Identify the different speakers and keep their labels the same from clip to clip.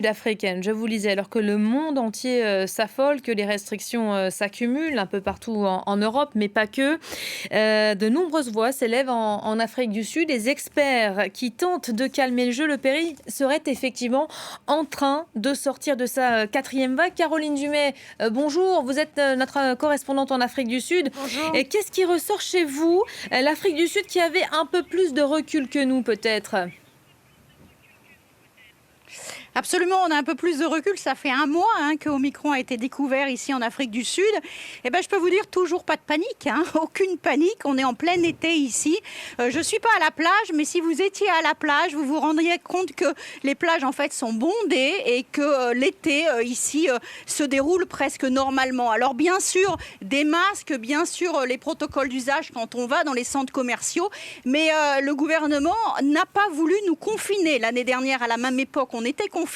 Speaker 1: Sud-africaine, je vous lisais, alors que le monde entier s'affole, que les restrictions s'accumulent un peu partout en Europe, mais pas que. De nombreuses voix s'élèvent en Afrique du Sud. Les experts qui tentent de calmer le jeu, le pays serait effectivement en train de sortir de sa quatrième vague. Caroline Dumais, bonjour, vous êtes notre correspondante en Afrique du Sud.
Speaker 2: Bonjour.
Speaker 1: Et qu'est-ce qui ressort chez vous, l'Afrique du Sud qui avait un peu plus de recul que nous peut-être?
Speaker 2: Absolument, on a un peu plus de recul. Ça fait un mois que Omicron a été découvert ici en Afrique du Sud. Eh ben, je peux vous dire, toujours pas de panique, aucune panique. On est en plein été ici. Je suis pas à la plage, mais si vous étiez à la plage, vous vous rendriez compte que les plages en fait sont bondées et que l'été ici se déroule presque normalement. Alors bien sûr, des masques, bien sûr les protocoles d'usage quand on va dans les centres commerciaux, mais le gouvernement n'a pas voulu nous confiner. L'année dernière, à la même époque, on était confinés.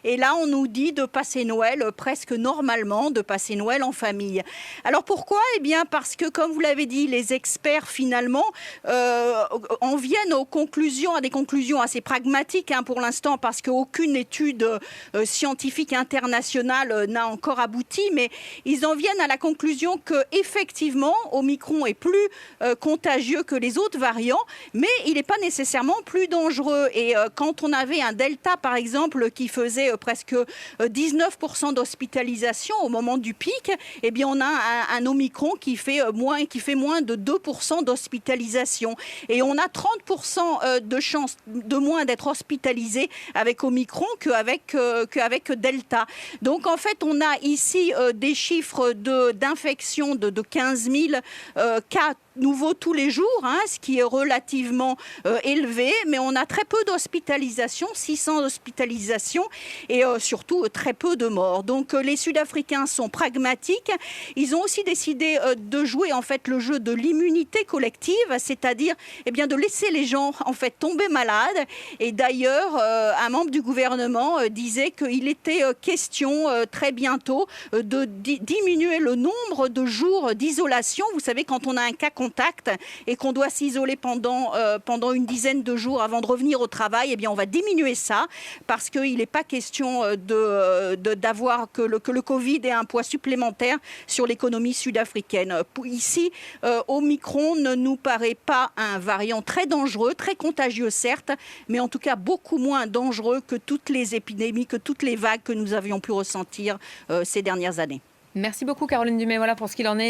Speaker 2: Et là, on nous dit de passer Noël presque normalement, de passer Noël en famille. Alors pourquoi ? Eh bien parce que, comme vous l'avez dit, les experts finalement en viennent à des conclusions assez pragmatiques pour l'instant, parce qu'aucune étude scientifique internationale n'a encore abouti, mais ils en viennent à la conclusion que effectivement, Omicron est plus contagieux que les autres variants, mais il n'est pas nécessairement plus dangereux. Et quand on avait un Delta, par exemple, qui faisait presque 19% d'hospitalisation au moment du pic, eh bien on a un Omicron qui fait moins de 2% d'hospitalisation. Et on a 30% de chances de moins d'être hospitalisé avec Omicron qu'avec Delta. Donc en fait, on a ici des chiffres d'infection de 15 000 cas nouveau tous les jours, ce qui est relativement élevé, mais on a très peu d'hospitalisations, 600 hospitalisations et surtout très peu de morts. Donc les Sud-Africains sont pragmatiques. Ils ont aussi décidé de jouer en fait le jeu de l'immunité collective, c'est-à-dire de laisser les gens en fait tomber malades. Et d'ailleurs, un membre du gouvernement disait qu'il était question très bientôt de diminuer le nombre de jours d'isolation. Vous savez, quand on a un cas contact et qu'on doit s'isoler pendant une dizaine de jours avant de revenir au travail, eh bien on va diminuer ça, parce qu'il n'est pas question d'avoir que le Covid ait un poids supplémentaire sur l'économie sud-africaine. Ici, Omicron ne nous paraît pas un variant très dangereux, très contagieux certes, mais en tout cas beaucoup moins dangereux que toutes les épidémies, que toutes les vagues que nous avions pu ressentir ces dernières années.
Speaker 1: Merci beaucoup Caroline Dumais, voilà pour ce qu'il en est.